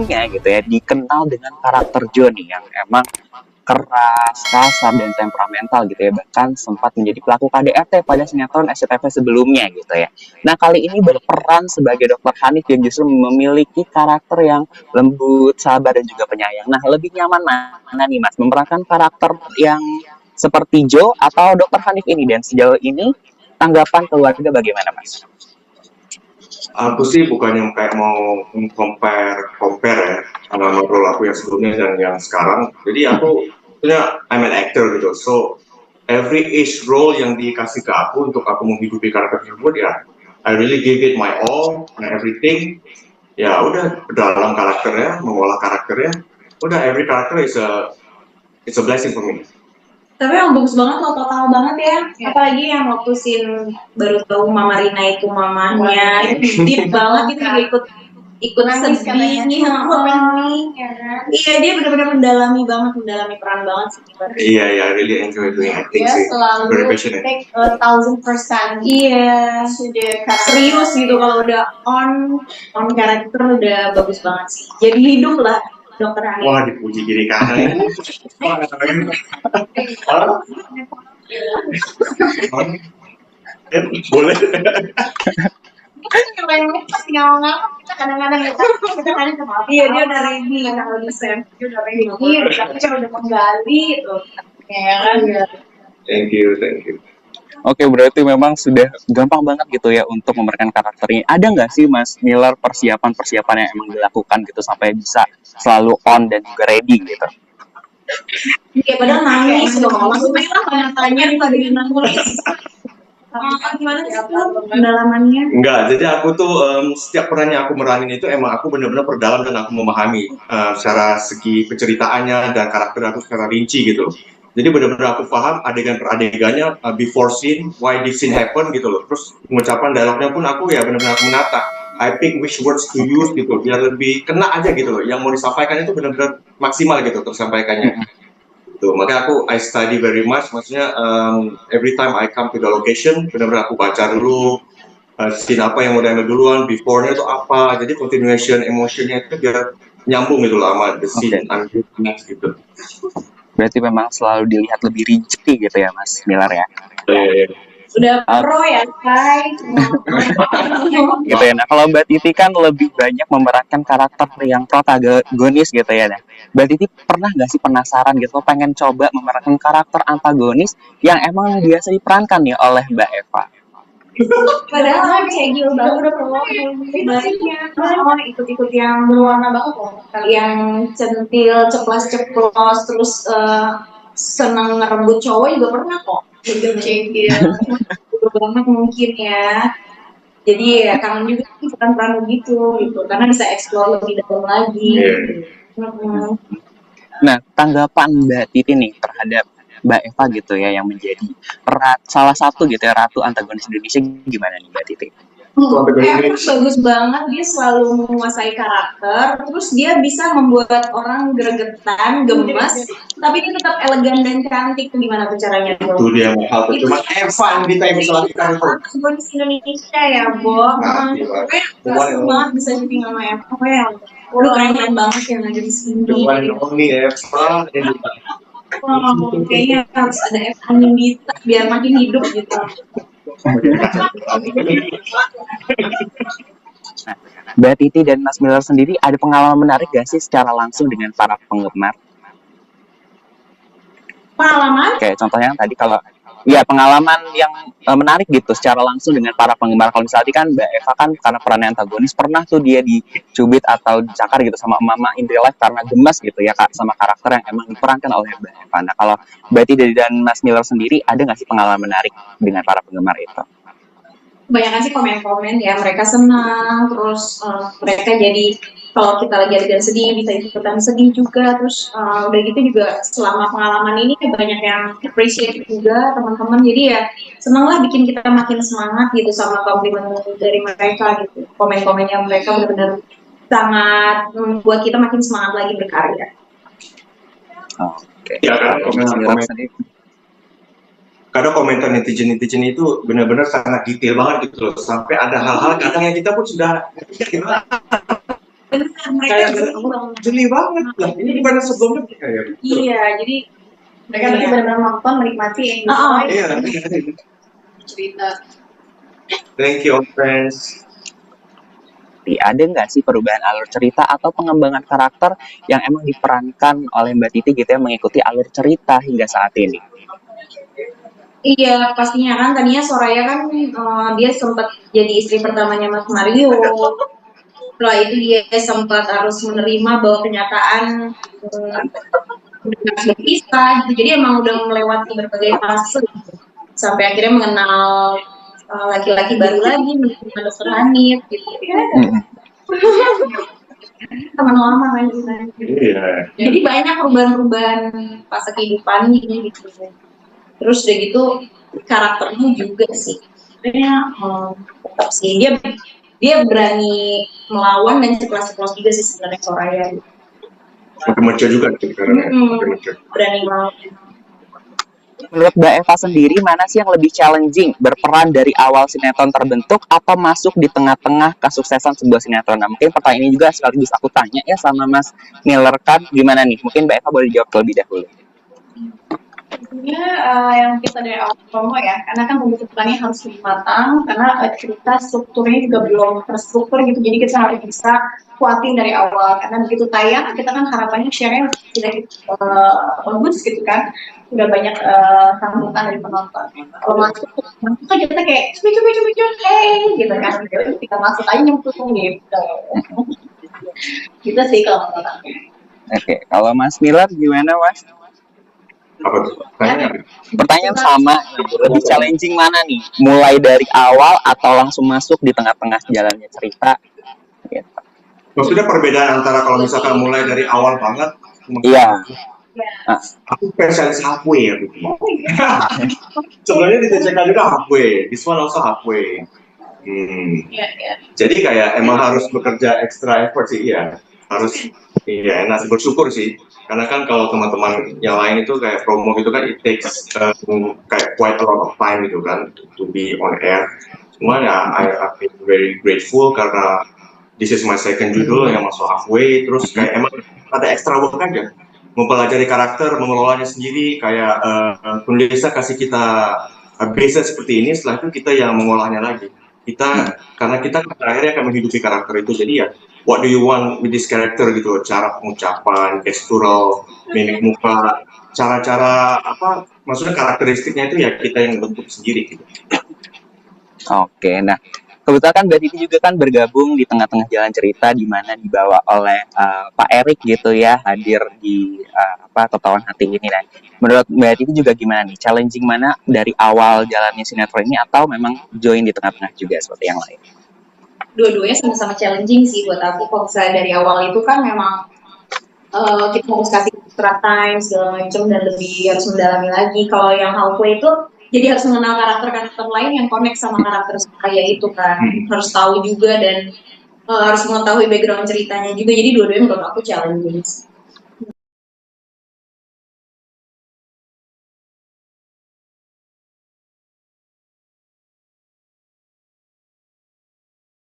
sebelumnya gitu ya dikenal dengan karakter Johnny yang emang keras, kasar, dan temperamental gitu ya. Bahkan sempat menjadi pelaku KDRT pada sinetron SCTV sebelumnya gitu ya. Nah, kali ini berperan sebagai Dokter Hanif yang justru memiliki karakter yang lembut, sabar, dan juga penyayang. Nah, lebih nyaman mana nih Mas? Memerankan karakter yang seperti Joe atau Dokter Hanif ini? Dan sejauh ini tanggapan keluarga bagaimana Mas? Aku sih bukan yang kayak mau compare ya sama role aku yang sebelumnya dan yang sekarang. Jadi aku punya I'm an actor gitu. So every age role yang dikasih ke aku untuk aku menghidupi karakter tersebut ya I really give it my all, my everything. Ya udah dalam karakternya, mengolah karakternya. Udah every character is a blessing for me. Tapi yang bagus banget loh, total banget ya. Apalagi yang waktu scene baru tahu Mama Rina itu mamanya, itu deep banget, itu juga ikut sedih. Iya, dia benar-benar mendalami peran banget sih. Iya, I really enjoy doing acting sih. Very passionate. Take 1000%. Iya, serius gitu kalau udah on karakter udah bagus banget sih. Jadi hidup lah. Dokter Hanif. Wah, dipuji kiri kanan. Boleh. Pasti ngomong kita kadang-kadang iya dia udah ready kalau desain dia udah ready kita udah menggali tuh ya kan. Thank you. Oke, berarti memang sudah gampang banget gitu ya untuk memerankan karakter ini. Ada nggak sih Mas Miller persiapan yang emang dilakukan gitu sampai bisa selalu on dan juga ready gitu? Iya, padahal nangis dong. Langsung banyak tanya pada nangis. Gimana sih pendalamannya? Enggak, jadi aku tuh setiap perannya aku meranin itu emang aku benar-benar perdalam dan aku memahami secara segi penceritaannya dan karakter aku secara rinci gitu. Jadi benar-benar aku paham adegan per adegannya, before scene, why this scene happen gitu loh. Terus pengucapan dialognya pun aku ya benar-benar aku menata. I pick which words to use gitu, biar lebih kena aja gitu loh. Yang mau disampaikan itu benar-benar maksimal gitu tersampaikannya. Tuh, makanya I study very much. Maksudnya every time I come to the location, benar-benar aku baca dulu scene apa yang mau diambil duluan, before-nya itu apa. Jadi continuation emotionnya itu biar nyambung gitu loh sama the scene next gitu. Berarti memang selalu dilihat lebih rinci gitu ya Mas Miller ya. Udah pro ya Kai. Gitu ya. Nah kalau Mbak Titi kan lebih banyak memerankan karakter yang protagonis gitu ya. Nah, Mbak Titi pernah nggak sih penasaran gitu, pengen coba memerankan karakter antagonis yang emang biasa diperankan ya oleh Mbak Eva? Padahal kayak gitu banget udah pro baiknya ikut-ikut yang berwarna banget loh, yang centil ceplas-ceplos terus senang ngerebut cowok juga pernah kok centil banget mungkin ya. Jadi ya kangen juga bukan peran begitu gitu karena bisa explore lebih dalam lagi. Nah tanggapan Mbak Titi nih terhadap Mbak Eva gitu ya yang menjadi salah satu gitu ya ratu antagonis Indonesia gimana nih Mbak Titi? Bagus banget, dia selalu menguasai karakter, terus dia bisa membuat orang gregetan, gemas, tapi dia tetap elegan dan cantik. Gimana tuh caranya? Itu dia mahal tuh, cuma Eva yang kita yang bisa lakukan itu. Antagonis Indonesia ya, Bo. Bagus banget bisa jadi sama Eva ya. Lu keren banget yang ada di sini. Ini Eva. Kayaknya harus ada Eva Nindita biar makin hidup gitu. Nah, Mbak Titi dan Mas Miller sendiri ada pengalaman menarik gak sih secara langsung dengan para penggemar? Pengalaman? Kayak contohnya tadi kalau ya pengalaman yang menarik gitu secara langsung dengan para penggemar. Kalau misalnya kan Mbak Eva kan karena perannya antagonis pernah tuh dia dicubit atau dicakar gitu sama Mama in real life karena gemas gitu ya Kak sama karakter yang emang diperankan oleh Mbak Eva. Nah kalau Mbak Titi dan Mas Miller sendiri ada nggak sih pengalaman menarik dengan para penggemar itu? Kebanyakan sih komen-komen ya, mereka senang, terus mereka jadi kalau kita lagi adegan sedih bisa ikutan sedih juga, terus udah gitu juga selama pengalaman ini banyak yang appreciate juga teman-teman, jadi ya senang lah bikin kita makin semangat gitu sama komplimen dari mereka gitu, komen-komennya mereka benar-benar sangat membuat kita makin semangat lagi berkarya. Oke. Ya kan, kadang komentar netizen itu benar-benar sangat detail banget gitu loh, sampai ada hal-hal kadang yang kita pun sudah mereka Kayak jeli banget. jeli banget lah. Ini bukan sebelumnya kayak. Iya, jadi Mereka berarti benar-benar nonton, menikmati yang Iya. cerita. Thank you, friends. Ada nggak sih perubahan alur cerita atau pengembangan karakter yang emang diperankan oleh Mbak Titi gitu ya mengikuti alur cerita hingga saat ini? Iya, pastinya kan tadinya Soraya kan dia sempat jadi istri pertamanya Mas Mario. Setelah itu dia sempat harus menerima bahwa kenyataan udah berpisah gitu. Jadi emang udah melewati berbagai fase gitu. Sampai akhirnya mengenal laki-laki baru lagi, menerima Dokter Hanif gitu ya. Teman lama kan gitu. Iya. Jadi banyak perubahan-perubahan fase kehidupannya gitu. Terus udah gitu karakternya juga sih. Sebenarnya tetap sih dia berani melawan dan ceplas-ceplos juga sih sebenarnya Soraya. Makin mature juga sekarang. Berani melawan. Menurut Mbak Eva sendiri, mana sih yang lebih challenging? Berperan dari awal sinetron terbentuk atau masuk di tengah-tengah kesuksesan sebuah sinetron? Nah, mungkin pertanyaan ini juga sekaligus aku tanya ya sama Mas Miller kan, gimana nih? Mungkin Mbak Eva boleh jawab terlebih dahulu. Tentunya yang kita dari awal promo ya, karena kan pembentukannya harus lebih matang, karena cerita strukturnya juga belum terstruktur gitu, jadi kita harus bisa kuatin dari awal, karena begitu tayang, kita kan harapannya share-nya sudah bagus gitu kan, udah banyak sambutan dari penonton. Kalau masuk kan kita kayak cuy, hey gitu kan, kita masuk aja nyemplung gitu. Gitu sih kalau menurut aku. Oke, kalau Mas Miller gimana Mas? Apa tuh? Pertanyaan sama, lebih challenging mana nih? Mulai dari awal atau langsung masuk di tengah-tengah jalannya cerita? Gitu. Maksudnya perbedaan antara kalau misalkan mulai dari awal banget. Iya. Aku spesialis halfway ya, gitu. Sebenarnya di TCK juga halfway, this one also halfway. Jadi kayak emang harus bekerja extra effort sih, iya. Harus, iya, enak bersyukur sih. Karena kan kalau teman-teman yang lain itu kayak promo gitu kan, it takes kayak quite a lot of time gitu kan to be on air. Cuma ya, I've been very grateful karena this is my second judul yang masuk halfway. Terus kayak emang ada extra work aja. Mempelajari karakter, mengelolanya sendiri. Kayak penulisnya kasih kita base seperti ini, setelah itu kita yang mengolahnya lagi. Karena kita akhirnya akan menghidupi karakter itu, jadi ya what do you want with this character gitu, cara pengucapan, gestural, mimik muka, cara-cara apa, maksudnya karakteristiknya itu ya kita yang bentuk sendiri gitu. Oke, nah kebetulan kan Mbak Titi juga kan bergabung di tengah-tengah jalan cerita di mana dibawa oleh Pak Erik gitu ya, hadir di Ketahuan Hati ini. Nah, menurut Mbak Titi juga gimana nih? Challenging mana dari awal jalannya sinetron ini atau memang join di tengah-tengah juga seperti yang lain? Dua-duanya sama-sama challenging sih buat aku. Kalau misalnya dari awal itu kan memang kita harus kasih extra time segala macam dan lebih harus mendalami lagi. Kalau yang halfway itu jadi harus mengenal karakter-karakter lain yang connect sama karakter saya itu kan, harus tahu juga dan harus mengetahui background ceritanya juga. Jadi dua-duanya menurut aku challenging.